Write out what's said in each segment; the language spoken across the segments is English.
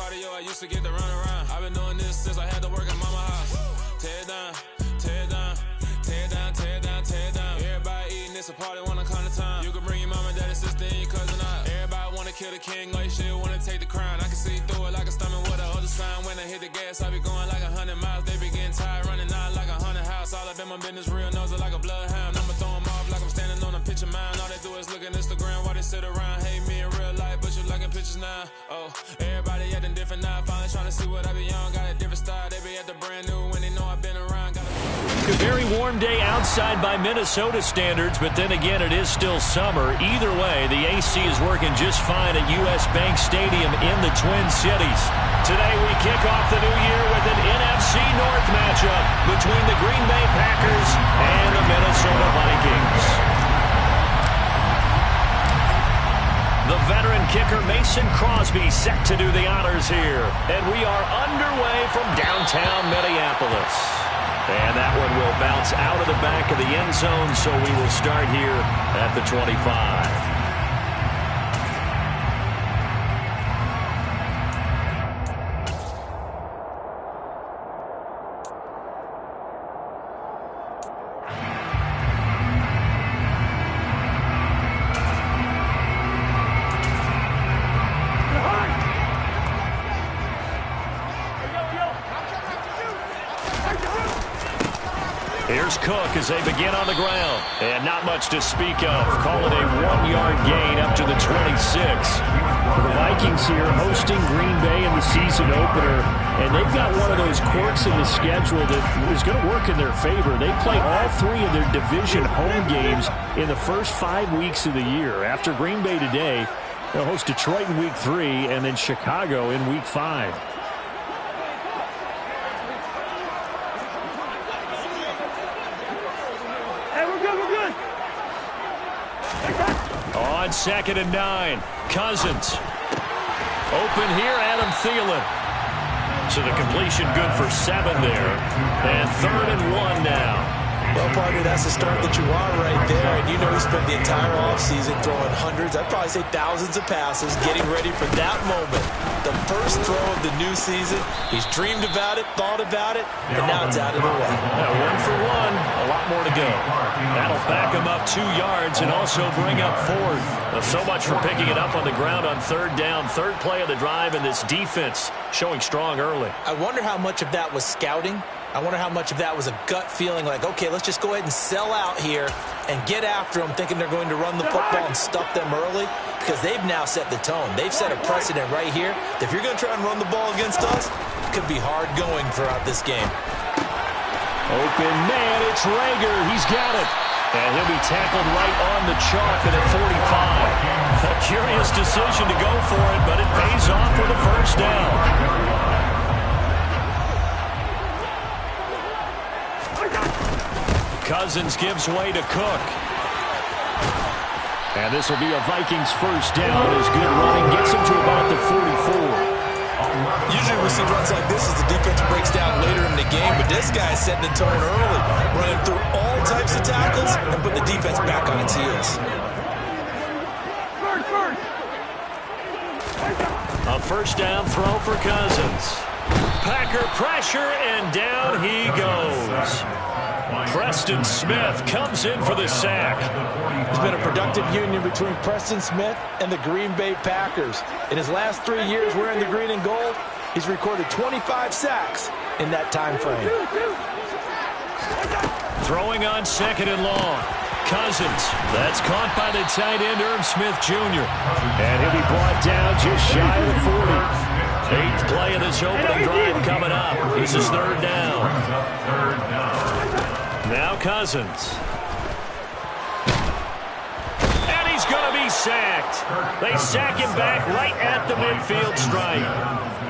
cardio, I used to get to run around. I've been doing this since I had to work in mama house. Tear it down, tear it down, tear it down, tear it down, tear it down. Everybody eating, it's a party when I come to town. You can bring your mama, daddy, sister, and your cousin out. Everybody wanna kill the king, like shit, wanna take the crown. I can see through it like a stomach with a other sign. When I hit the gas, I be going like 100 miles. They be getting tired, running out like 100 house. All up in my business, real nose like a bloodhound. I'ma throw 'em off like I'm standing on a picture mound. All they do is look at Instagram while they sit around. Hate me in real life, but you liking pictures now. Oh, everybody acting different now. Finally trying to see what I be on. Got a different style. They be at the brand new when they know I've been around. A very warm day outside by Minnesota standards, but then again, it is still summer. Either way, the AC is working just fine at US Bank Stadium in the Twin Cities. Today, we kick off the new year with an NFC North matchup between the Green Bay Packers and the Minnesota Vikings. The veteran kicker Mason Crosby set to do the honors here. And we are underway from downtown Minneapolis. And that one will bounce out of the back of the end zone, so we will start here at the 25. Here's Cook as they begin on the ground. And not much to speak of. Call it a 1-yard gain up to the 26. The Vikings here hosting Green Bay in the season opener. And they've got one of those quirks in the schedule that is going to work in their favor. They play all three of their division home games in the first 5 weeks of the year. After Green Bay today, they'll host Detroit in week 3 and then Chicago in week 5. On 2nd and 9, Cousins. Open here, Adam Thielen. So the completion good for 7 there. And 3rd and 1 now. Well, partner, that's the start that you want right there. And you know he spent the entire offseason throwing hundreds, I'd probably say thousands of passes, getting ready for that moment. The first throw of the new season. He's dreamed about it, thought about it, and now it's out of the way. Yeah, 1 for 1, a lot more to go. That'll back him up 2 yards and also bring up 4th. So much for picking it up on the ground on 3rd down. 3rd play of the drive, and this defense showing strong early. I wonder how much of that was scouting. I wonder how much of that was a gut feeling like, okay, let's just go ahead and sell out here and get after them, thinking they're going to run the football and stuff them early, because they've now set the tone. They've set a precedent right here. If you're going to try and run the ball against us, it could be hard going throughout this game. Open man, it's Rager. He's got it. And he'll be tackled right on the chalk at 45. A curious decision to go for it, but it pays off with a first down. Cousins gives way to Cook. And this will be a Vikings first down as good running gets him to about the 44. Usually we see runs like this as the defense breaks down later in the game, but this guy is setting the tone early, running through all types of tackles and putting the defense back on its heels. A first down throw for Cousins. Packer pressure, and down he goes. Preston Smith comes in for the sack. There's been a productive union between Preston Smith and the Green Bay Packers. In his last 3 years wearing the green and gold, he's recorded 25 sacks in that time frame. Throwing on 2nd and long. Cousins. That's caught by the tight end, Irv Smith Jr. And he'll be brought down just shy of the 40. 8th play of this opening drive coming up. This is 3rd down. Now Cousins. And he's going to be sacked. They sack him back right at the midfield stripe.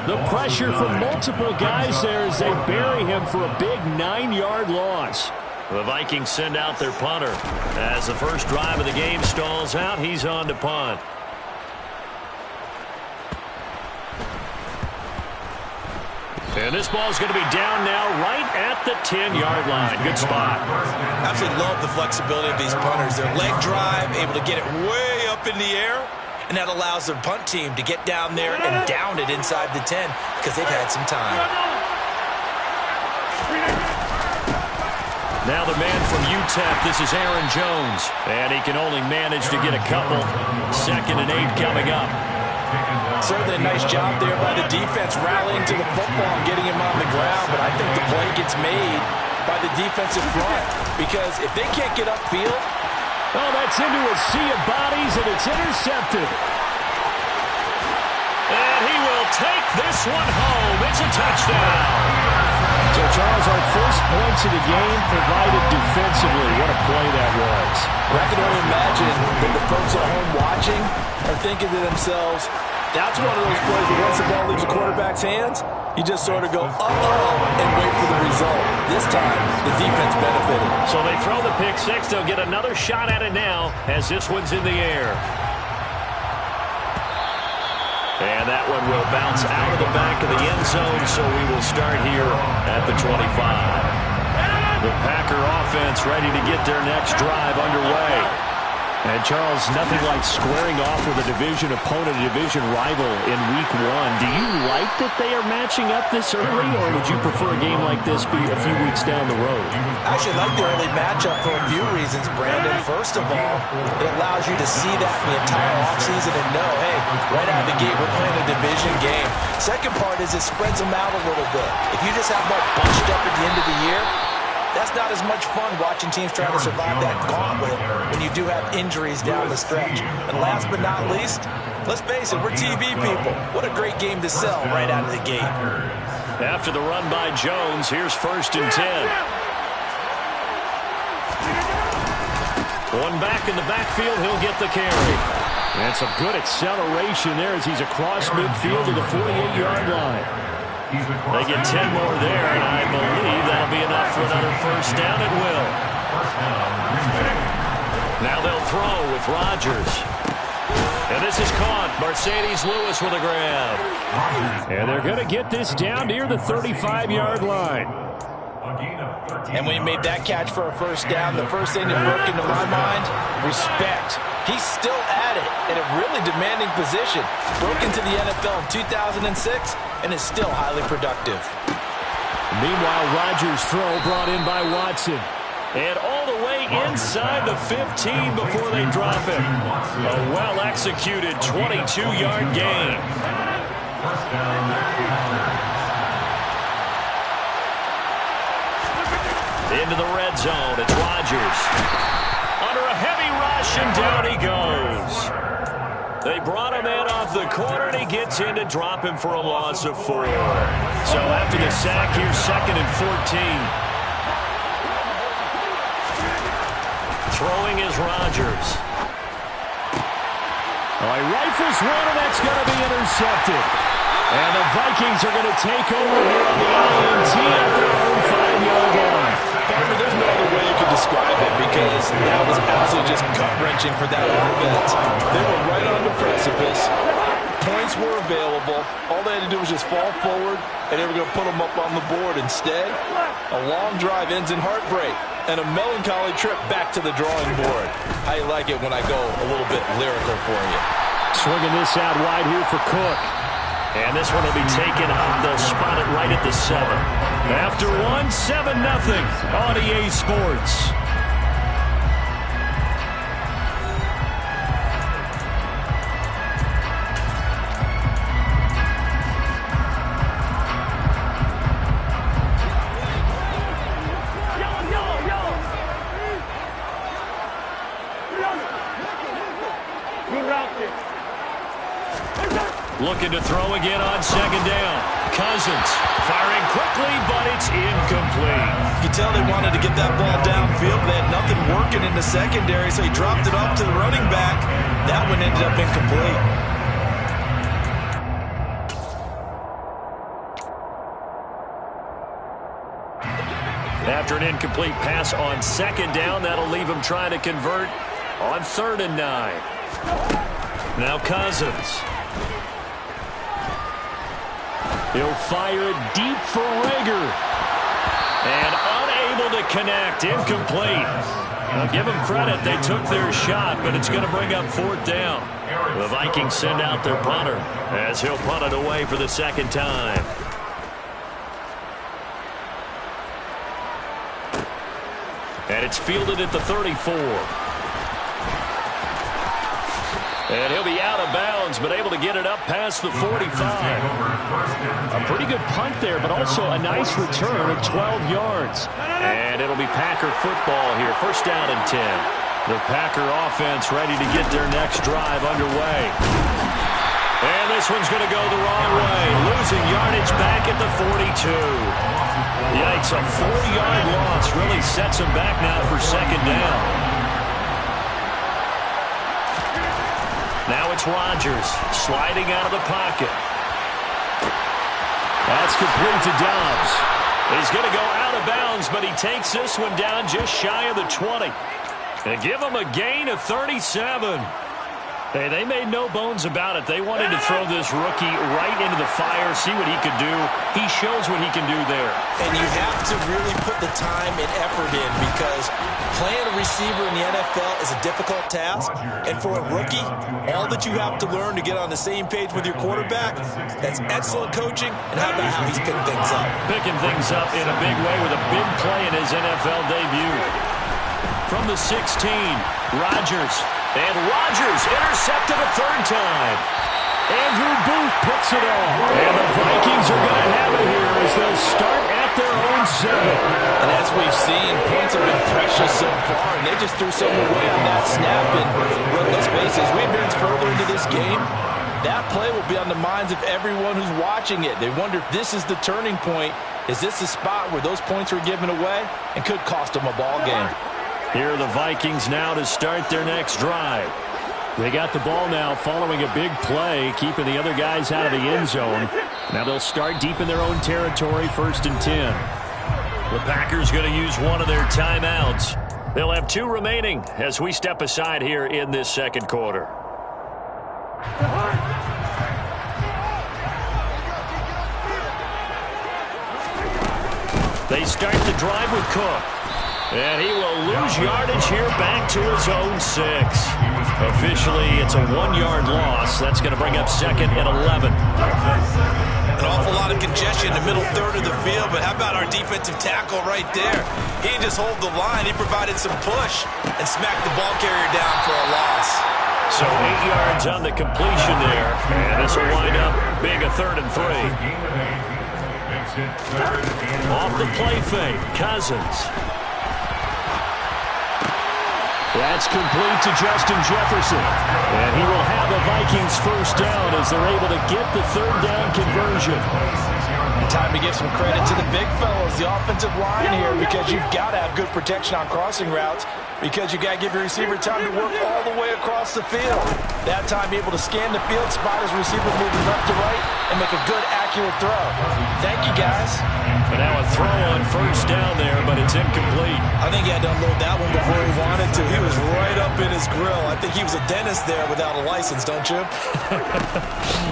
The pressure from multiple guys there as they bury him for a big 9-yard loss. The Vikings send out their punter. As the first drive of the game stalls out, he's on to punt. And this ball's going to be down now right at the 10-yard line. Good spot. Absolutely love the flexibility of these punters. Their leg drive, able to get it way up in the air and that allows their punt team to get down there and down it inside the 10 because they've had some time. Now the man from UTEP, this is Aaron Jones, and he can only manage to get a couple. 2nd and 8 coming up. Certainly a nice job there by the defense rallying to the football and getting him on the ground, but I think the play gets made by the defensive front because if they can't get upfield. Oh, that's into a sea of bodies, and it's intercepted. And he will take this one home. It's a touchdown. So, Charles, our first points of the game provided defensively. What a play that was. I can only imagine that the folks at home watching are thinking to themselves, that's one of those plays that once the ball leaves the quarterback's hands, you just sort of go, uh-oh, and wait for the result. This time, the defense benefited. So they throw the pick six. They'll get another shot at it now as this one's in the air. And that one will bounce out of the back of the end zone, so we will start here at the 25. The Packer offense ready to get their next drive underway. And, Charles, nothing like squaring off with a division opponent, a division rival in Week 1. Do you like that they are matching up this early, or would you prefer a game like this be a few weeks down the road? I actually like the early matchup for a few reasons, Brandon. First of all, it allows you to see that the entire offseason and know, hey, right out of the gate, we're playing a division game. Second part is it spreads them out a little bit. If you just have them all bunched up at the end of the year, that's not as much fun watching teams trying to survive that gauntlet when you do have injuries down the stretch. And last but not least, let's face it, we're TV people. What a great game to sell right out of the gate. After the run by Jones, here's 1st and 10. One back in the backfield, he'll get the carry. And some good acceleration there as he's across midfield to the 48-yard line. They get 10 more there, and I believe that'll be enough for another first down. It will. Now they'll throw with Rodgers. And this is caught. Mercedes Lewis with a grab. And they're going to get this down near the 35-yard line. And when he made that catch for a first down, the first thing that broke into my mind, respect. He's still at it in a really demanding position. Broke into the NFL in 2006 and is still highly productive. Meanwhile, Rodgers' throw brought in by Watson. And all the way inside the 15 before they drop it. A well-executed 22-yard gain. Into the red zone, it's Rodgers. Under a heavy rush, and down he goes. They brought him in off the corner, and he gets in to drop him for a loss of 4. So after the sack, here's 2nd and 14. Throwing is Rodgers. Oh, he rifles one, and that's going to be intercepted. And the Vikings are going to take over here on the INT at their own 5-yard line. There's no other way you could describe it because that was absolutely just gut-wrenching for that offense. They were right on the precipice. Points were available. All they had to do was just fall forward, and they were going to put them up on the board. Instead, a long drive ends in heartbreak and a melancholy trip back to the drawing board. How you like it when I go a little bit lyrical for you? Swinging this out wide here for Cook. And this one will be taken up. They'll spot it right at the 7. After 1, 7-0 on EA Sports. Looking to throw again on 2nd down. Cousins firing quickly, but it's incomplete. You can tell they wanted to get that ball downfield. They had nothing working in the secondary, so he dropped it off to the running back. That one ended up incomplete. After an incomplete pass on 2nd down, that'll leave him trying to convert on 3rd and 9. Now Cousins. He'll fire it deep for Rager. And unable to connect. Incomplete. I'll give them credit. They took their shot, but it's going to bring up 4th down. The Vikings send out their punter as he'll punt it away for the 2nd time. And it's fielded at the 34. And he'll be out of bounds, but able to get it up past the 45. A pretty good punt there, but also a nice return of 12 yards. And it'll be Packer football here. 1st down and 10. The Packer offense ready to get their next drive underway. And this one's going to go the wrong way. Losing yardage back at the 42. Yikes, a 4-yard loss really sets them back now for 2nd down. Now it's Rodgers sliding out of the pocket. That's complete to Dobbs. He's going to go out of bounds, but he takes this one down just shy of the 20. And give him a gain of 37. Hey, they made no bones about it. They wanted to throw this rookie right into the fire, see what he could do. He shows what he can do there. And you have to really put the time and effort in because playing a receiver in the NFL is a difficult task. And for a rookie, all that you have to learn to get on the same page with your quarterback, that's excellent coaching. And how about how he's picking things up? Picking things up in a big way with a big play in his NFL debut. From the 16, Rodgers. And Rodgers intercepted a 3rd time. Andrew Booth picks it off. And the Vikings are going to have it here as they'll start at their own 7. And as we've seen, points have been precious so far, and they just threw something away on that snap. And well, let's face it, as we advance further into this game, that play will be on the minds of everyone who's watching it. They wonder if this is the turning point. Is this the spot where those points were given away and could cost them a ball game? Here are the Vikings now to start their next drive. They got the ball now following a big play, keeping the other guys out of the end zone. Now they'll start deep in their own territory, 1st and 10. The Packers going to use one of their timeouts. They'll have 2 remaining as we step aside here in this 2nd quarter. They start the drive with Cook. And he will lose yardage here back to his own 6. Officially, it's a 1-yard loss. That's going to bring up 2nd and 11. An awful lot of congestion in the middle third of the field, but how about our defensive tackle right there? He didn't just hold the line. He provided some push and smacked the ball carrier down for a loss. So 8 yards on the completion there. And this will wind up being a 3rd and 3. Off the play fake, Cousins. That's complete to Justin Jefferson. And he will have a Vikings 1st down as they're able to get the 3rd down conversion. Time to give some credit to the big fellas, the offensive line here, because you've got to have good protection on crossing routes, because you got to give your receiver time to work all the way across the field. That time, be able to scan the field, spot his receiver moving left to right, and make a good, accurate throw. Thank you, guys. But now a throw on 1st down there, but it's incomplete. I think he had to unload that one before he wanted to. He was right up in his grill. I think he was a dentist there without a license, don't you?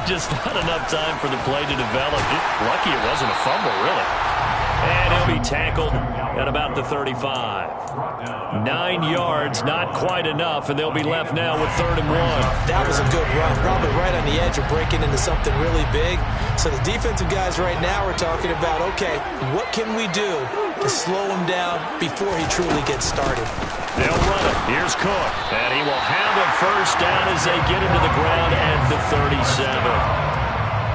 Just not enough time for the play to develop. Lucky it wasn't a fumble, really. And he'll be tackled at about the 35. 9 yards, not quite enough, and they'll be left now with 3rd and 1. That was a good run, probably right on the edge of breaking into something really big. So the defensive guys right now are talking about, okay, what can we do to slow him down before he truly gets started? They'll run it. Here's Cook, and he will have a 1st down as they get into the ground at the 37.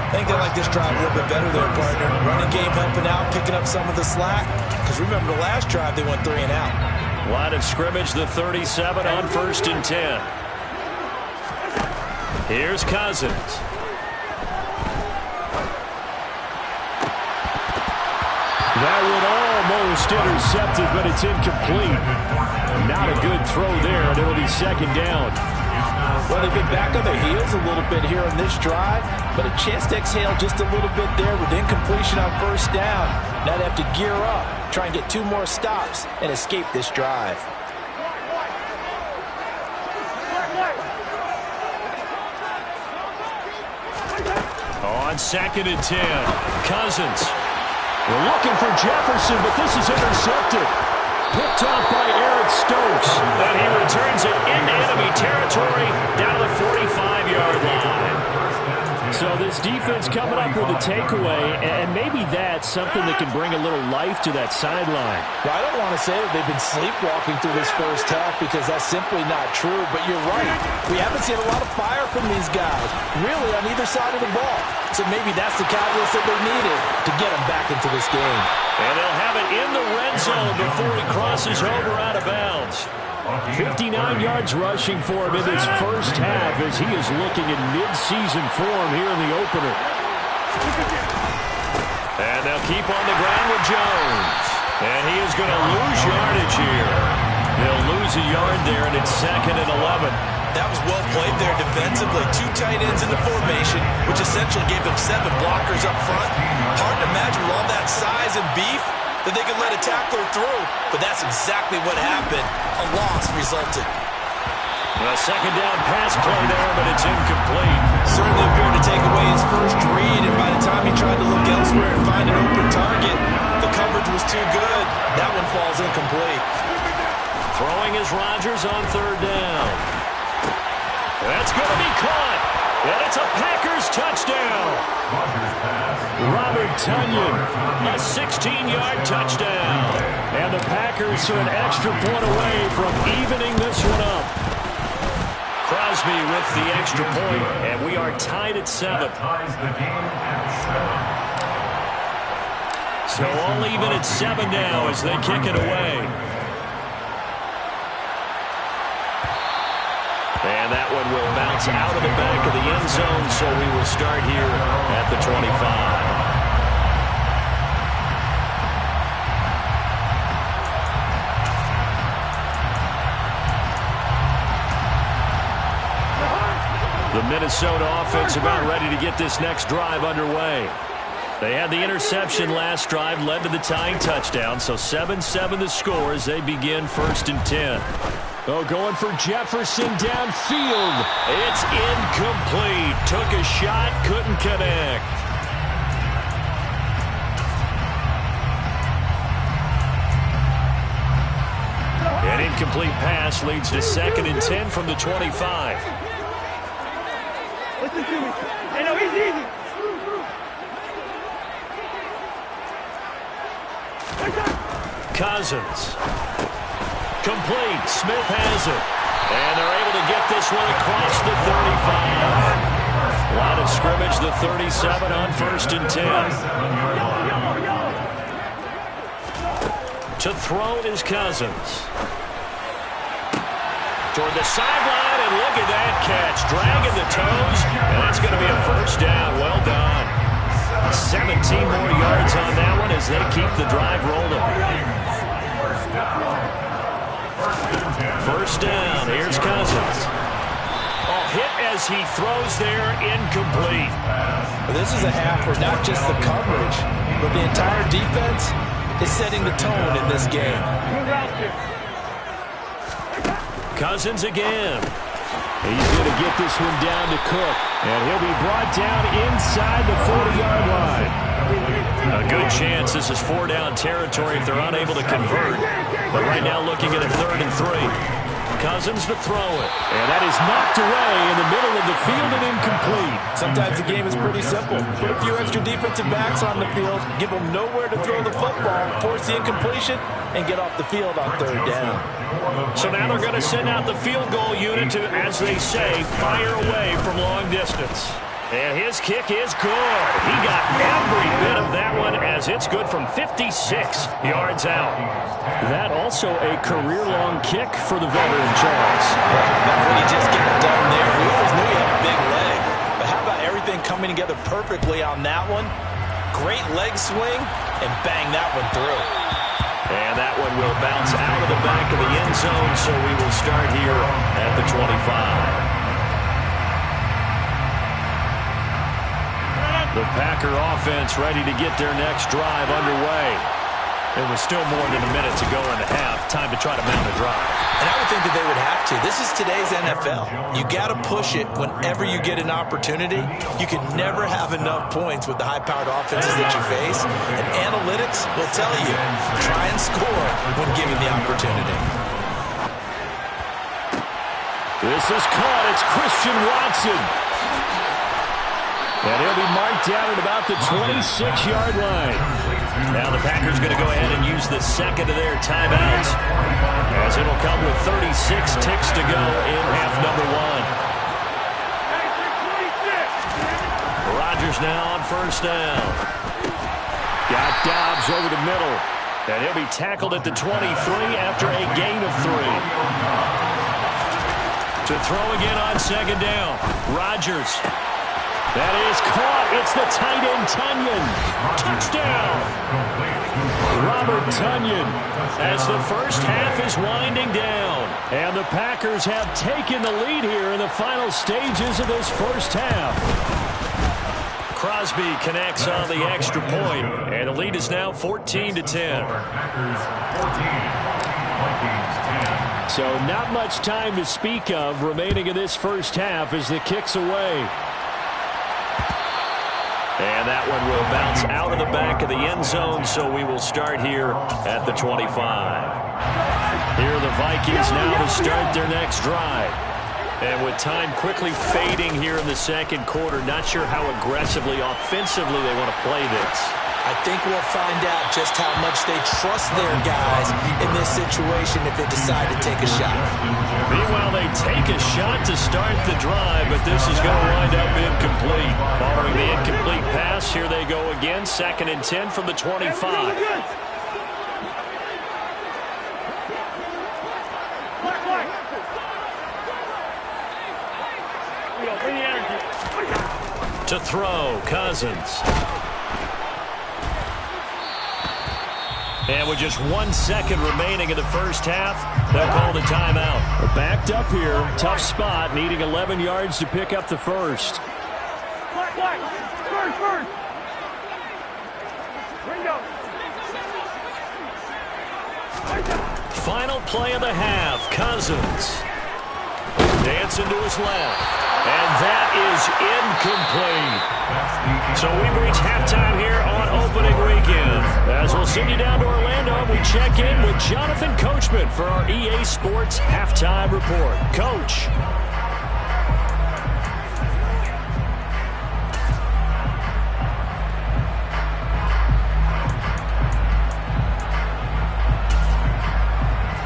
I think they like this drive a little bit better there, partner. Running game helping out, picking up some of the slack. Because remember, the last drive, they went 3 and out. Line of scrimmage, the 37 on 1st and 10. Here's Cousins. That one almost intercepted, but it's incomplete. Not a good throw there, and it'll be 2nd down. Well, they've been back on their heels a little bit here on this drive, but a chance to exhale just a little bit there with incompletion on 1st down. Now they have to gear up, try and get 2 more stops, and escape this drive. On 2nd and 10, Cousins. We're looking for Jefferson, but this is intercepted. Picked off by Eric Stokes. And he returns it into enemy territory down the 45-yard line. So this defense coming up with a takeaway, and maybe that's something that can bring a little life to that sideline. Well, I don't want to say that they've been sleepwalking through this first half because that's simply not true, but you're right. We haven't seen a lot of fire from these guys, really, on either side of the ball. So maybe that's the catalyst that they needed to get them back into this game. And they'll have it in the red zone before he crosses over out of bounds. 59 yards rushing for him in this first half as he is looking in mid-season form here in the opener. And they'll keep on the ground with Jones. And he is going to lose yardage here. They'll lose a yard there, and it's 2nd and 11. That was well played there defensively. 2 tight ends in the formation, which essentially gave them 7 blockers up front. Hard to imagine with all that size and beef that they could let a tackler through, but that's exactly what happened. A loss resulted. A second down pass play there, but it's incomplete. Certainly appeared to take away his first read, and by the time he tried to look elsewhere and find an open target, the coverage was too good. That one falls incomplete. Throwing is Rodgers on 3rd down. That's going to be caught. And it's a Packers touchdown. Robert Tonyan, A 16-yard touchdown. and the Packers are an extra point away from evening this one up. Crosby with the extra point, and we are tied at 7. So all even at 7 now as they kick it away. And that one will bounce out of the back of the end zone, so we will start here at the 25. The Minnesota offense about ready to get this next drive underway. They had the interception last drive, led to the tying touchdown, so 7-7 the score as they begin 1st and 10. Oh, going for Jefferson downfield. It's incomplete. Took a shot, couldn't connect. An incomplete pass leads to 2nd and 10 from the 25. Listen to me. Hey, no, he's easy. Cousins. Complete. Smith has it. And they're able to get this one across the 35. Line of scrimmage, the 37 on 1st and 10. To throw is Cousins. Toward the sideline, and look at that catch. Dragging the toes, and that's going to be a 1st down. Well done. 17 more yards on that one as they keep the drive rolling. 1st down. Here's Cousins. Oh, hit as he throws there, incomplete. This is a half where not just the coverage, but the entire defense is setting the tone in this game. Cousins again. He's going to get this one down to Cook, and he'll be brought down inside the 40-yard line. A good chance this is 4-down territory if they're unable to convert. But right now looking at a 3rd and 3. Cousins to throw it. And that is knocked away in the middle of the field and incomplete. Sometimes the game is pretty simple. Put a few extra defensive backs on the field, give them nowhere to throw the football, force the incompletion, and get off the field on 3rd down. So now they're going to send out the field goal unit to, as they say, fire away from long distance. And his kick is good. He got every bit of that one as it's good from 56 yards out. That also a career-long kick for the veteran, Charles. Not when you just get it done there. We always knew he had a big leg. But how about everything coming together perfectly on that one? Great leg swing, and bang that one through. And that one will bounce out of the back of the end zone, so we will start here at the 25. The Packer offense ready to get their next drive underway. There was still more than a minute to go in the half. Time to try to mount a drive. And I would think that they would have to. This is today's NFL. You got to push it whenever you get an opportunity. You can never have enough points with the high-powered offenses that you face. And analytics will tell you, try and score when given the opportunity. This is caught. It's Christian Watson. And he'll be marked down at about the 26-yard line. Now the Packers going to go ahead and use the second of their timeouts, as it'll come with 36 ticks to go in half number one. Rodgers now on first down. Got Dobbs over the middle. And he'll be tackled at the 23 after a gain of 3. To throw again on second down. Rodgers. That is caught. It's the tight end, Tunyon. Touchdown. Robert Tunyon. As the first half is winding down. And the Packers have taken the lead here in the final stages of this first half. Crosby connects on the extra point, and the lead is now 14-10. So not much time to speak of remaining in this first half as the kick's away. And that one will bounce out of the back of the end zone, so we will start here at the 25. Here are the Vikings now to start their next drive. And with time quickly fading here in the second quarter, not sure how aggressively, offensively they want to play this. I think we'll find out just how much they trust their guys in this situation if they decide to take a shot. Meanwhile, they take a shot to start the drive, but this is going to wind up incomplete. Following the incomplete pass, here they go again, 2nd and 10 from the 25. To throw, Cousins. And with just 1 second remaining in the first half, they'll call the timeout. We're backed up here. Tough spot, needing 11 yards to pick up the first. First. Final play of the half, Cousins. Dancing to his left. And that is incomplete. So we've reached halftime here on opening weekend. As we'll send you down to Orlando, we check in with Jonathan Coachman for our EA Sports Halftime Report. Coach.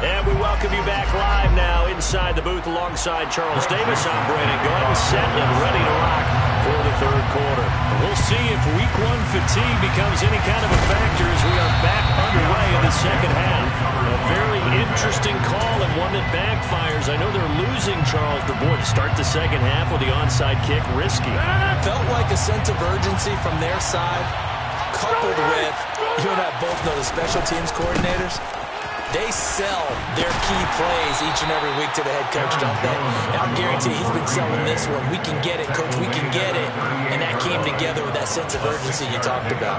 And we welcome you back live now inside the booth alongside Charles Davis. I'm Brandon Gordon, set and ready to rock for the third quarter. We'll see if week 1 fatigue becomes any kind of a factor as we are back underway in the second half. A very interesting call and one that backfires. I know they're losing, Charles, but boy, to start the second half with the onside kick, risky. Felt like a sense of urgency from their side, coupled with, you and I both know the special teams coordinators. They sell their key plays each and every week to the head coach, don't they? And I'll guarantee he's been selling this one. We can get it, coach, we can get it. And that came together with that sense of urgency you talked about.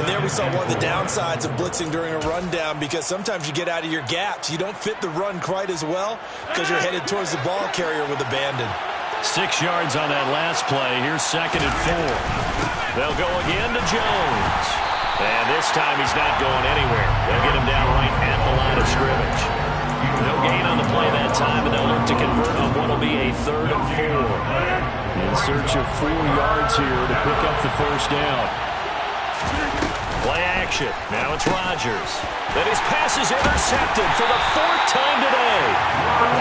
And there we saw one of the downsides of blitzing during a rundown, because sometimes you get out of your gaps. You don't fit the run quite as well because you're headed towards the ball carrier with abandon. 6 yards on that last play. Here's 2nd and 4. They'll go again to Jones. And this time he's not going anywhere. They'll get him down right at the line of scrimmage. No gain on the play that time, and they'll look to convert on what will be a 3rd and 4. In search of 4 yards here to pick up the first down. Play action. Now it's Rodgers. Then his pass is intercepted for the 4th time today.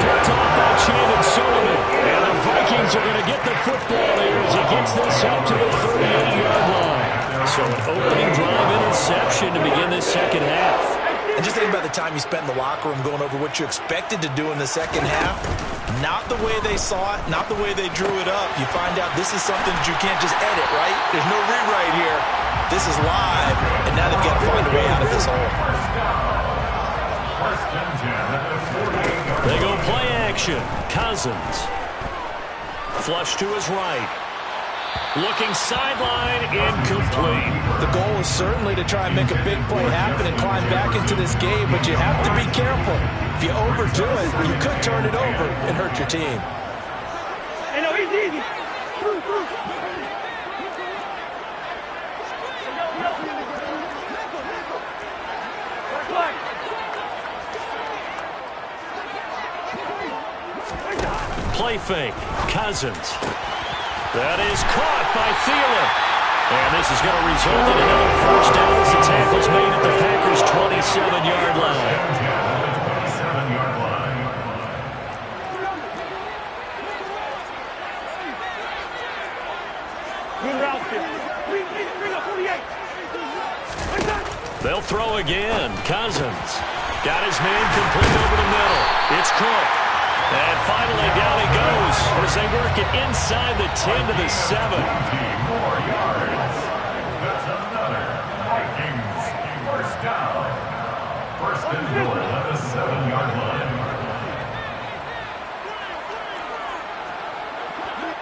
Picked off by Chandon Sullivan. And the Vikings are going to get the football here as he gets this up to the 38-yard line. So an opening drive interception to begin this second half. And just think about the time you spent in the locker room going over what you expected to do in the second half. Not the way they saw it, not the way they drew it up. You find out this is something that you can't just edit, right? There's no rewrite here. This is live, and now they've got to find a way out of this hole. They go play action. Cousins. Flush to his right. Looking sideline, incomplete. lead. The goal is certainly to try and make a big play happen and climb back into this game, but you have to be careful. If you overdo it, you could turn it over and hurt your team. Hey, no, he's easy. Play fake. Cousins. That is caught by Thielen. And this is going to result in another first down as the tackle's made at the Packers' 27-yard line. Good route there. Bring up 48. They'll throw again. Cousins got his man complete over the middle. It's Cook. And finally down he goes as they work it inside the 10 to the 7. 4 yards. That's another Vikings first down. First and goal at the 7-yard line.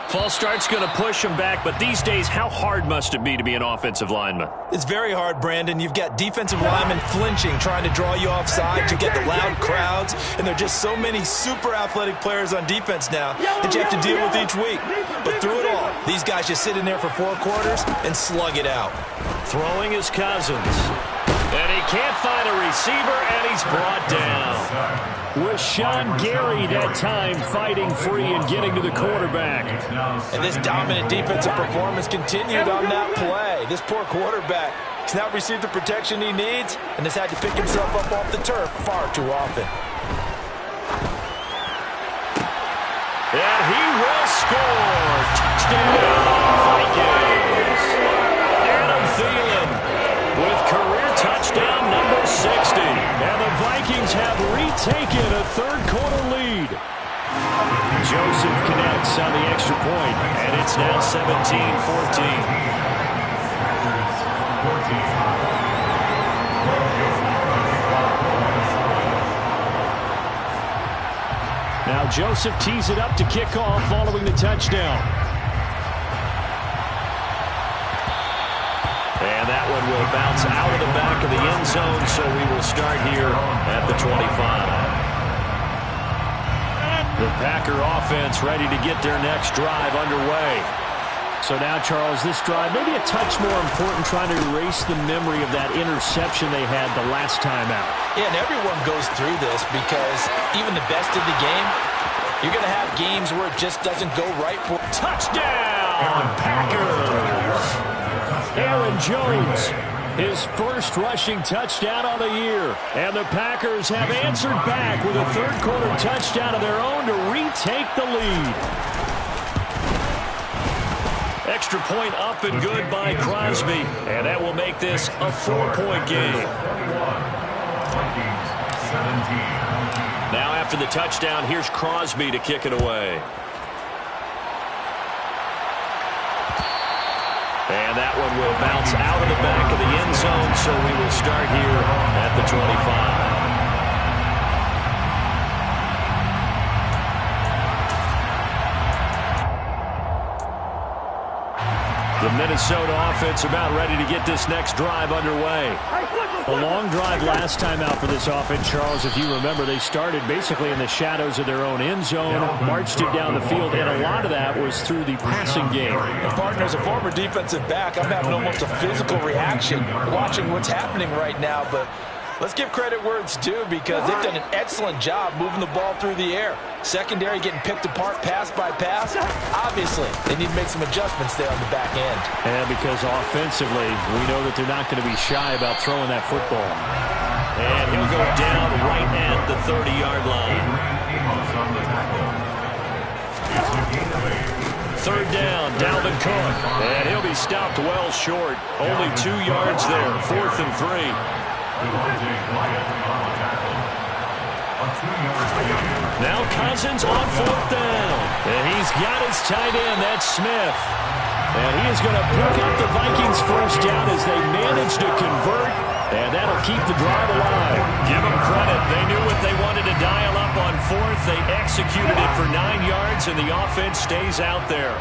False start's going to push him back, but these days, how hard must it be to be an offensive lineman? It's very hard, Brandon. You've got defensive linemen flinching, trying to draw you offside. You get the loud crowds, and there are just so many super athletic players on defense now that you have to deal with each week. But through it all, these guys just sit in there for 4 quarters and slug it out. Throwing is Cousins. And he can't find a receiver, and he's brought down. With Sean Gary that time fighting free and getting to the quarterback. And this dominant defensive performance continued on that play. This poor quarterback has not received the protection he needs and has had to pick himself up off the turf far too often. And he will score. Touchdown, Vikings. Adam Thielen with career touchdown number 60. And the Vikings have retaken a third-quarter lead. Joseph connects on the extra point, and it's now 17-14. Now Joseph tees it up to kick off following the touchdown. And that one will bounce out of the back of the end zone, so we will start here at the 25. The Packer offense ready to get their next drive underway. So now, Charles, this drive maybe a touch more important, trying to erase the memory of that interception they had the last time out. Yeah, and everyone goes through this because even the best of the game, you're going to have games where it just doesn't go right for touchdown, Packers! Aaron Jones, his first rushing touchdown on the year. And the Packers have answered back with a third-quarter touchdown of their own to retake the lead. Extra point up and good by Crosby. And that will make this a 4-point game. Now after the touchdown, here's Crosby to kick it away. And that one will bounce out of the back of the end zone, so we will start here at the 25. The Minnesota offense about ready to get this next drive underway. A long drive last time out for this offense, Charles. If you remember, they started basically in the shadows of their own end zone, marched it down the field, and a lot of that was through the passing game. And partner, as a former defensive back, I'm having almost a physical reaction watching what's happening right now, but let's give credit where it's due because they've done an excellent job moving the ball through the air. Secondary getting picked apart pass by pass. Obviously, they need to make some adjustments there on the back end. And because offensively, we know that they're not going to be shy about throwing that football. And he'll go down right at the 30-yard line. Third down, Dalvin Cook. And he'll be stopped well short. Only 2 yards there, 4th and 3. Now Cousins on 4th down. And he's got his tight end, that's Smith. And he is going to pick up the Vikings first down as they manage to convert. And that'll keep the drive alive. Give them credit. They knew what they wanted to dial up on 4th. They executed it for 9 yards, and the offense stays out there.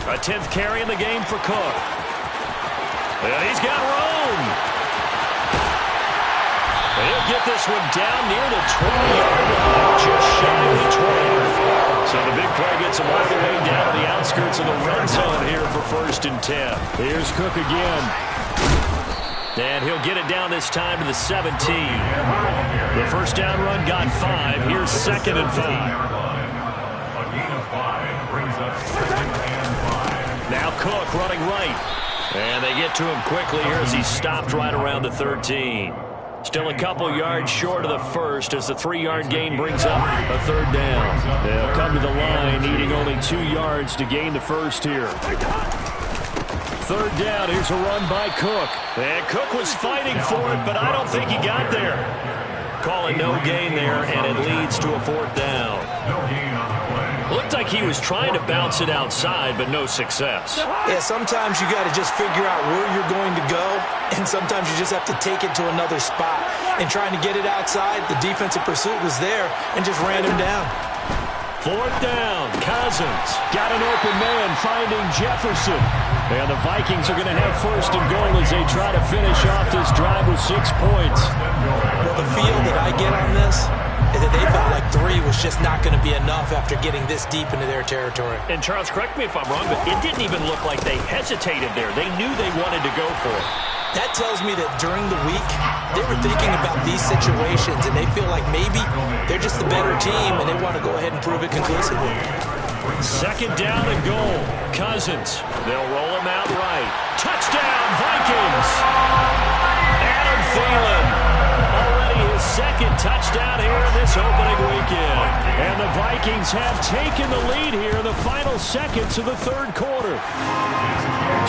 A 10th carry in the game for Cook. And he's got room. He'll get this one down near the 20-yard line, just shy of the 20. So the big play gets him all the way down to the outskirts of the red zone here for 1st and 10. Here's Cook again. And he'll get it down this time to the 17. The first down run got 5. Here's 2nd and 5. A gain of 5 brings up 2nd and 5. Now Cook running right. And they get to him quickly here as he stopped right around the 13. Still a couple yards short of the first as the 3-yard gain brings up a 3rd down. They'll come to the line needing only 2 yards to gain the first here. 3rd down. Here's a run by Cook. And Cook was fighting for it, but I don't think he got there. Call it no gain there, and it leads to a 4th down. No gain on the play. Looked like he was trying to bounce it outside, but no success. Yeah, sometimes you got to just figure out where you're going to go, and sometimes you just have to take it to another spot. And trying to get it outside, the defensive pursuit was there and just ran him down. 4th down, Cousins. Got an open man finding Jefferson. And the Vikings are going to have 1st and goal as they try to finish off this drive with 6 points. Well, the feel that I get on this is that they felt like 3 was just not going to be enough after getting this deep into their territory. And Charles, correct me if I'm wrong, but it didn't even look like they hesitated there. They knew they wanted to go for it. That tells me that during the week, they were thinking about these situations, and they feel like maybe they're just the better team, and they want to go ahead and prove it conclusively. 2nd down and goal. Cousins. They'll roll him out right. Touchdown, Vikings! Adam Thielen. Already his 2nd touchdown here in this opening weekend. And the Vikings have taken the lead here in the final seconds of the 3rd quarter.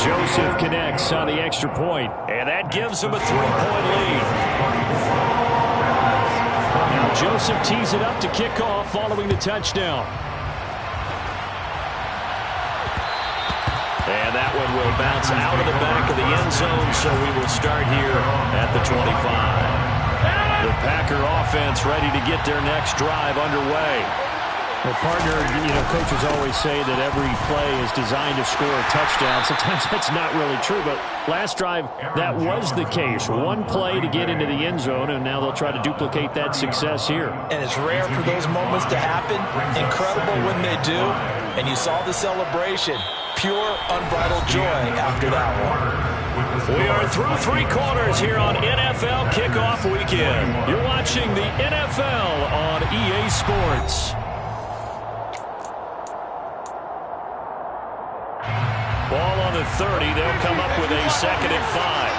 Joseph connects on the extra point. And that gives him a 3-point lead. Now Joseph tees it up to kick off following the touchdown. And that one will bounce out of the back of the end zone, so we will start here at the 25. The Packer offense ready to get their next drive underway. Well, partner, coaches always say that every play is designed to score a touchdown. Sometimes that's not really true, but last drive, that was the case. One play to get into the end zone, and now they'll try to duplicate that success here. And it's rare for those moments to happen. Incredible when they do. And you saw the celebration. Pure, unbridled joy after that one. We are through 3 quarters here on NFL Kickoff Weekend. You're watching the NFL on EA Sports. Ball on the 30. They'll come up with a 2nd and 5.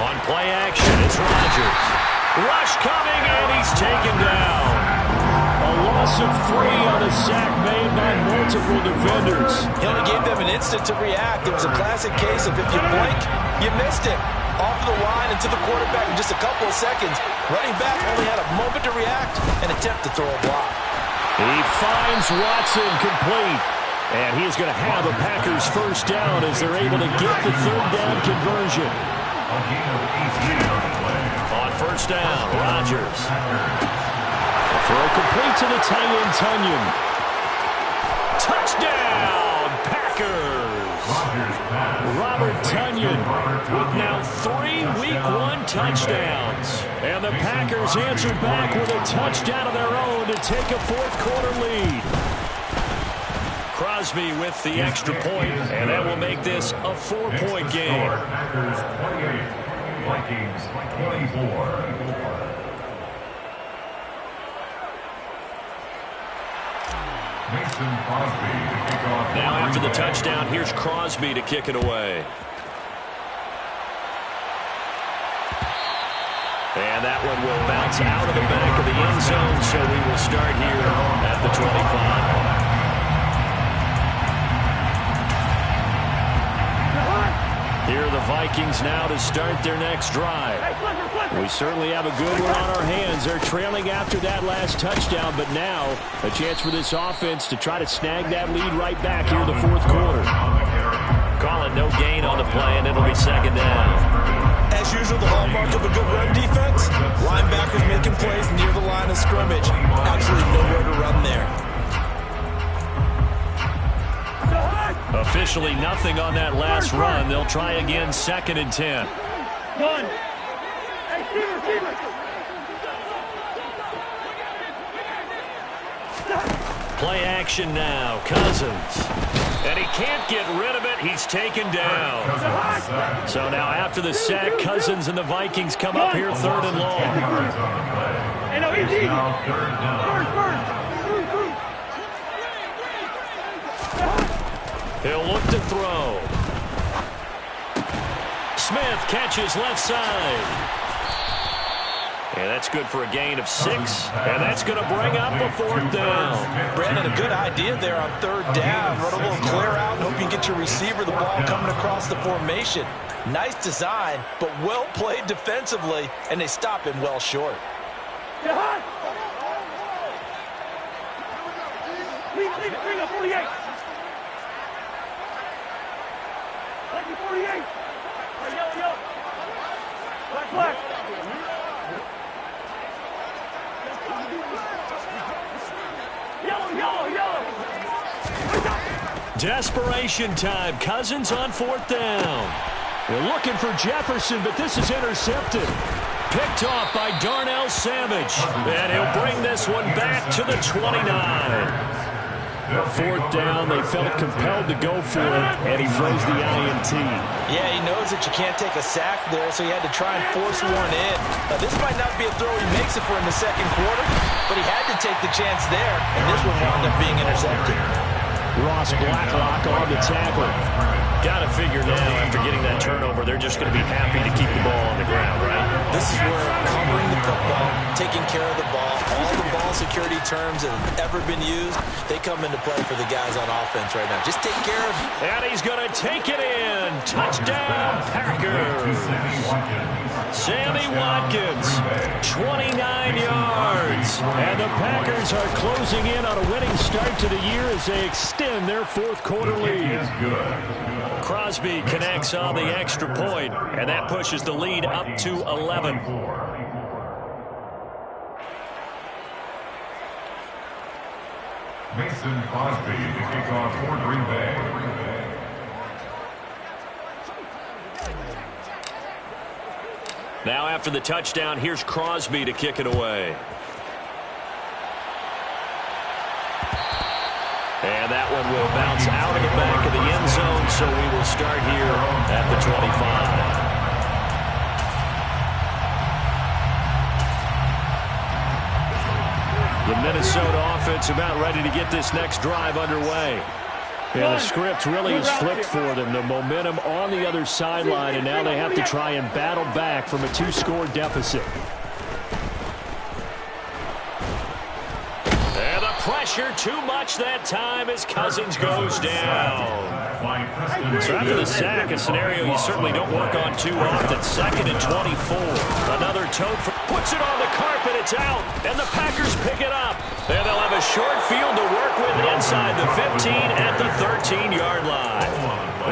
On play action, it's Rodgers. Rush coming, and he's taken down. A loss of 3 on a sack made by multiple defenders. He only gave them an instant to react. It was a classic case of if you blink, you missed it. Off the line and to the quarterback in just a couple of seconds. Running back only had a moment to react and attempt to throw a block. He finds Watson complete. And he is going to have a Packers 1st down as they're able to get the 3rd down conversion. On 1st down, Rodgers. Throw complete to the tight end, Tunyon. Touchdown, Packers! Robert Tunyon with now 3 Week 1 touchdowns. And the Packers answer back with a touchdown of their own to take a 4th quarter lead. Crosby with the extra point, and that will make this a 4-point game. Packers 28, Vikings 24. Now after the touchdown, here's Crosby to kick it away. And that one will bounce out of the back of the end zone, so we will start here at the 25. Here are the Vikings now to start their next drive. We certainly have a good one on our hands. They're trailing after that last touchdown, but now a chance for this offense to try to snag that lead right back here in the 4th quarter. Call it no gain on the play, and it'll be 2nd down. As usual, the hallmark of a good run defense, linebackers making plays near the line of scrimmage. Absolutely nowhere to run there. Officially nothing on that last run. They'll try again, 2nd and 10. Done. Hey, receiver. Play action now. Cousins. And he can't get rid of it. He's taken down. So now after the sack, Cousins and the Vikings come up here 3rd and long. Hey, no, he's easy. First. He'll look to throw. Smith catches left side. And that's good for a gain of 6. And that's going to bring up a 4th down. Brandon, a good idea there on 3rd down. Run a little clear out and hope you get your receiver the ball coming across the formation. Nice design, but well played defensively, and they stop him well short. Bring up 48. 48. Yellow. Black. Yellow. Desperation time. Cousins on 4th down. They're looking for Jefferson, but this is intercepted. Picked off by Darnell Savage. And he'll bring this one back to the 29. 4th down, they felt compelled to go for it, and he throws the INT. Yeah, he knows that you can't take a sack there, so he had to try and force one in. This might not be a throw he makes it for in the 2nd quarter, but he had to take the chance there, and this one wound up being intercepted. Ross Blacklock on the tackle. Got to figure now, after getting that turnover, they're just going to be happy to keep the ball on the ground, right? This is where covering the football, taking care of the ball, all the ball security terms that have ever been used, they come into play for the guys on offense right now. Just take care of it. And he's going to take it in. Touchdown, Packers. Sammy Watkins, 29 yards. And the Packers are closing in on a winning start to the year as they extend their 4th quarter lead. Crosby connects on the extra point, and that pushes the lead up to 11. Mason Crosby to kick off for Green Bay. Now after the touchdown, here's Crosby to kick it away. And that one will bounce out of the back of the end zone, so we will start here at the 25. The Minnesota offense about ready to get this next drive underway. Yeah, the script really has flipped for them. The momentum on the other sideline, and now they have to try and battle back from a 2-score deficit. And the pressure too much that time as Cousins goes down. So after the sack, a scenario you certainly don't work on too often. 2nd and 24. Another tote puts it on the carpet. It's out, and the Packers pick it up. And they'll have a short field to work with inside the 15 at the 13-yard line.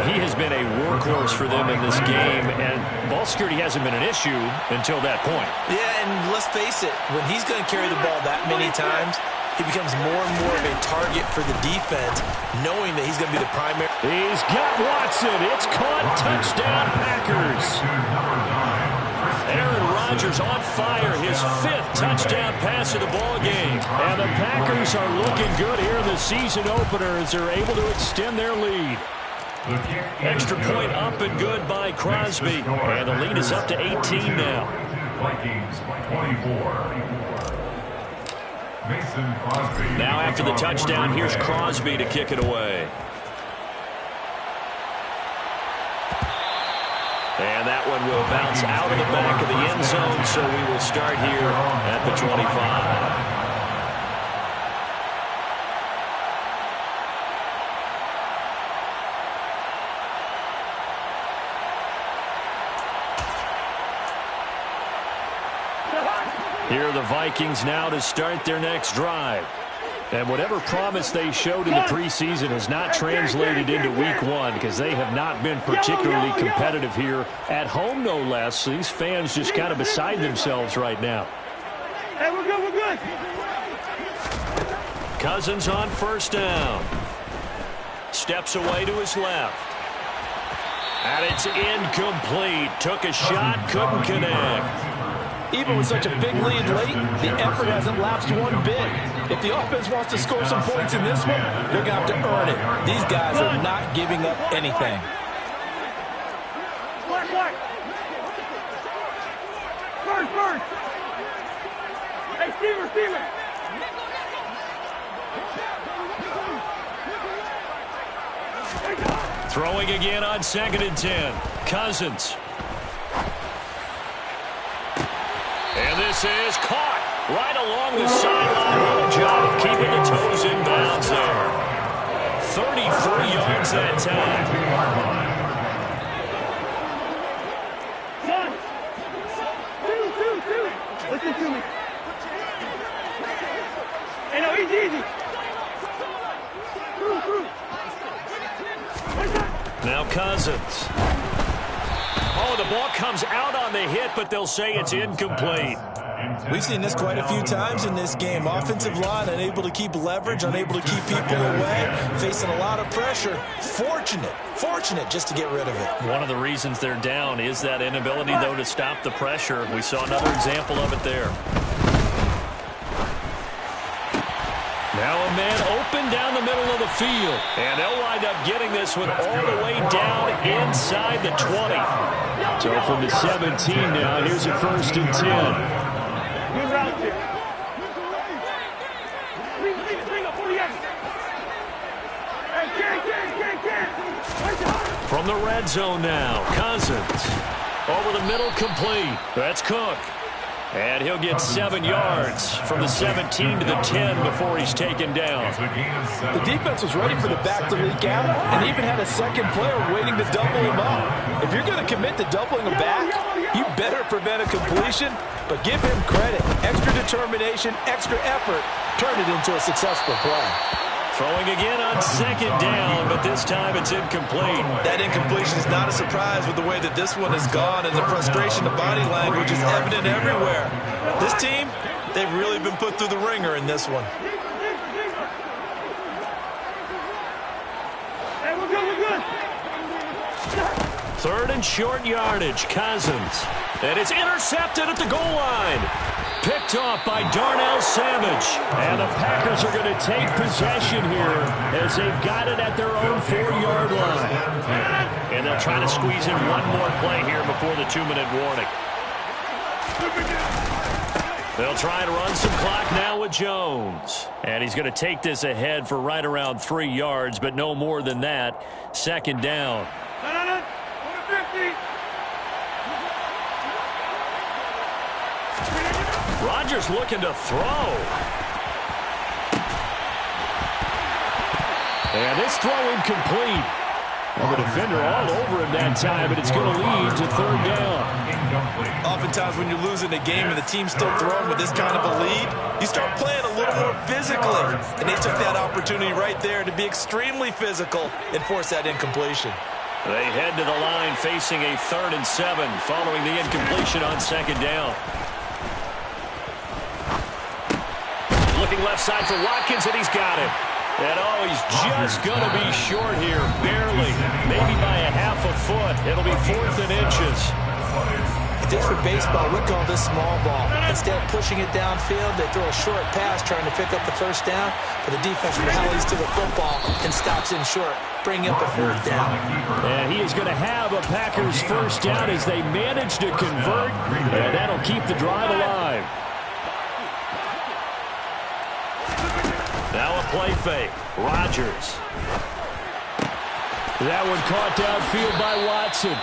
He has been a workhorse for them in this game, and ball security hasn't been an issue until that point. Yeah, and let's face it, when he's going to carry the ball that many times, he becomes more and more of a target for the defense, knowing that he's going to be the primary. He's got Watson. It's caught. Touchdown, Packers. Aaron Rodgers on fire, his 5th touchdown pass of the ball game. And the Packers are looking good here in the season opener as they're able to extend their lead. Extra point up and good by Crosby. And the lead is up to 18 now. Vikings 24. Mason Crosby. Now after the touchdown, here's Crosby to kick it away. And that one will bounce out of the back of the end zone, so we will start here at the 25. Here are the Vikings now to start their next drive. And whatever promise they showed in the preseason has not translated into week 1 because they have not been particularly competitive here at home, no less. These fans just kind of beside themselves right now. Hey, we're good. Cousins on 1st down. steps away to his left. And it's incomplete. Took a shot, couldn't connect. Even with such a big lead late, the effort hasn't lapsed one bit. If the offense wants to score some points in this one, they're going to have to earn it. These guys are not giving up anything. Black. First. Hey, Steven. Throwing again on 2nd and 10. Cousins. And this is caught right along the sideline. What a job of keeping the toes in bounds there. 33 yards that time. Two. Listen to me. Hey, no, easy. Through. Now Cousins. Oh, the ball comes out on the hit, but they'll say it's incomplete. We've seen this quite a few times in this game. Offensive line unable to keep leverage, unable to keep people away, facing a lot of pressure. Fortunate just to get rid of it. One of the reasons they're down is that inability, though, to stop the pressure. We saw another example of it there. Now a man open down the middle of the field. And they'll wind up getting this one all the way down inside the 20. So from the 17 now, here's a 1st and 10. Good route here. Bring up 48. Hey, can. From the red zone now, Cousins. Over the middle, complete. That's Cook. And he'll get 7 yards from the 17 to the 10 before he's taken down. The defense was ready for the back to leak out and even had a second player waiting to double him up. If you're going to commit to doubling him back, you better prevent a completion, but give him credit. Extra determination, extra effort, turn it into a successful play. Throwing again on 2nd down, but this time it's incomplete. That incompletion is not a surprise with the way that this one has gone, and the frustration of body language is evident everywhere. This team, they've really been put through the ringer in this one. Hey, we're good. 3rd and short yardage, Cousins. And it's intercepted at the goal line. Picked off by Darnell Savage. And the Packers are going to take possession here as they've got it at their own 4-yard line. And they'll try to squeeze in one more play here before the 2-minute warning. They'll try to run some clock now with Jones. And he's going to take this ahead for right around 3 yards, but no more than that. 2nd down. No. 50. Rodgers looking to throw. And this throw incomplete. Well, the defender all over him that time, but it's going to lead to 3rd down. Oftentimes when you're losing a game and the team's still throwing with this kind of a lead, you start playing a little more physically. And they took that opportunity right there to be extremely physical and force that incompletion. They head to the line facing a 3rd and 7 following the incompletion on 2nd down. Looking left side for Watkins, and he's got it. And he's just going to be short here, barely, maybe by a half a foot. It'll be 4th and inches. Just for baseball, we call this small ball. Instead of pushing it downfield, they throw a short pass trying to pick up the 1st down, but the defense rallies to the football and stops in short, bringing up a 4th down. And he is going to have a Packers 1st down as they manage to convert, and that'll keep the drive alive. Now a play fake. Rodgers. That one caught downfield by Watson.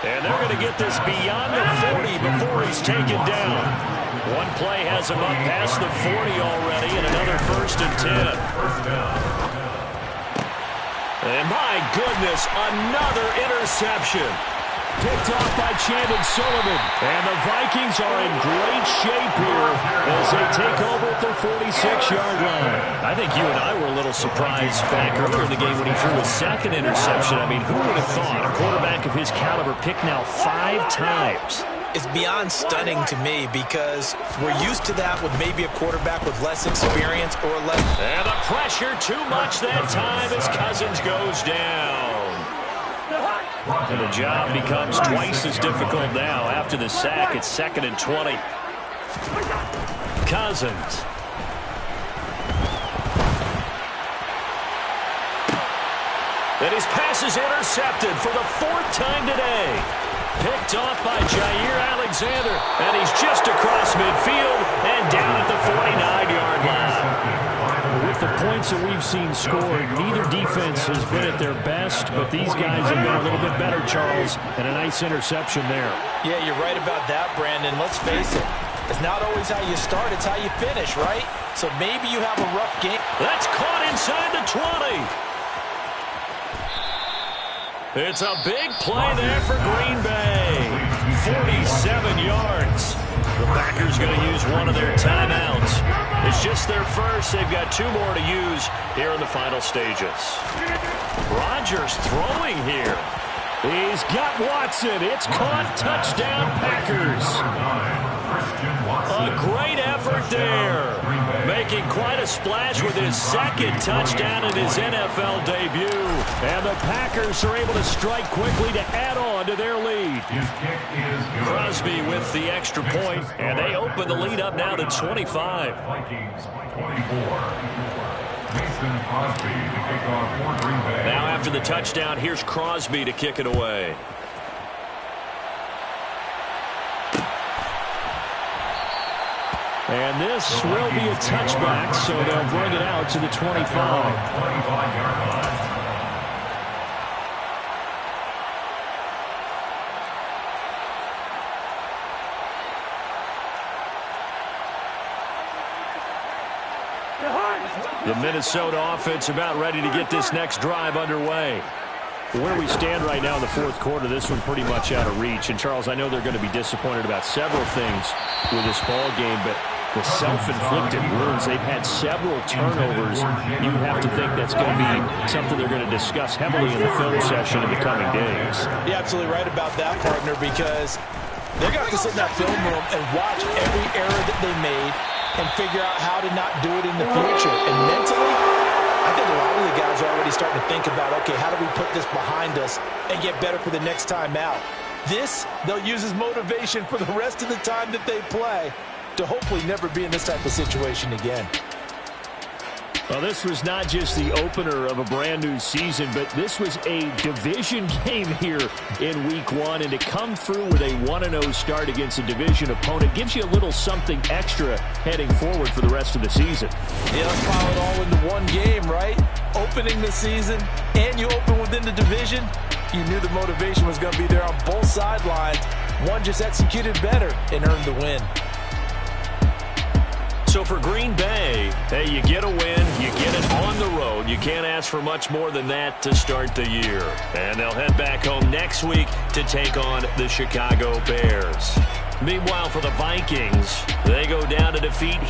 And they're going to get this beyond the 40 before he's taken down. One play has him up past the 40 already, and another 1st and 10. And my goodness, another interception. Picked off by Chandon Sullivan. And the Vikings are in great shape here as they take over at their 46-yard line. I think you and I were a little surprised back earlier in the game when he threw his 2nd interception. I mean, who would have thought a quarterback of his caliber picked now 5 times? It's beyond stunning to me because we're used to that with maybe a quarterback with less experience or less. And the pressure too much that time as Cousins goes And the job becomes twice as difficult now. After the sack, it's 2nd and 20. Cousins. And his pass is intercepted for the 4th time today. Picked off by Jair Alexander. And he's just across midfield and down at the 49-yard line. With the points that we've seen scored, neither defense has been at their best, but these guys have been a little bit better, Charles, and a nice interception there. Yeah, you're right about that, Brandon. Let's face it. It's not always how you start, it's how you finish, right? So maybe you have a rough game. That's caught inside the 20. It's a big play there for Green Bay. 47 yards. The Packers going to use one of their timeouts. It's just their first. They've got 2 more to use here in the final stages. Rodgers throwing here. He's got Watson. It's caught. Touchdown, Packers. A great effort there. Making quite a splash with his 2nd touchdown in his NFL debut. And the Packers are able to strike quickly to add on to their lead. Crosby with the extra point, and they open the lead up now to 25. Vikings 24. Mason Crosby to kick off for Green Bay. Now after the touchdown, here's Crosby to kick it away. And this will be a touchback, so they'll bring it out to the 25. 25-yard line. The Minnesota offense about ready to get this next drive underway. Where we stand right now in the 4th quarter, this one pretty much out of reach. And, Charles, I know they're going to be disappointed about several things with this ball game, but the self-inflicted wounds, they've had several turnovers. You have to think that's going to be something they're going to discuss heavily in the film session in the coming days. You're absolutely right about that, partner, because they're going to have to sit in that film room and watch every error that they made and figure out how to not do it in the future. And mentally, I think a lot of the guys are already starting to think about, okay, how do we put this behind us and get better for the next time out? This, they'll use as motivation for the rest of the time that they play to hopefully never be in this type of situation again. Well, this was not just the opener of a brand new season, but this was a division game here in Week 1. And to come through with a 1-0 start against a division opponent gives you a little something extra heading forward for the rest of the season. Yeah, let's pile it all into one game, right? Opening the season, and you open within the division. You knew the motivation was going to be there on both sidelines. One just executed better and earned the win. So for Green Bay, hey, you get a win, you get it on the road. You can't ask for much more than that to start the year. And they'll head back home next week to take on the Chicago Bears. Meanwhile, for the Vikings, they go down to defeat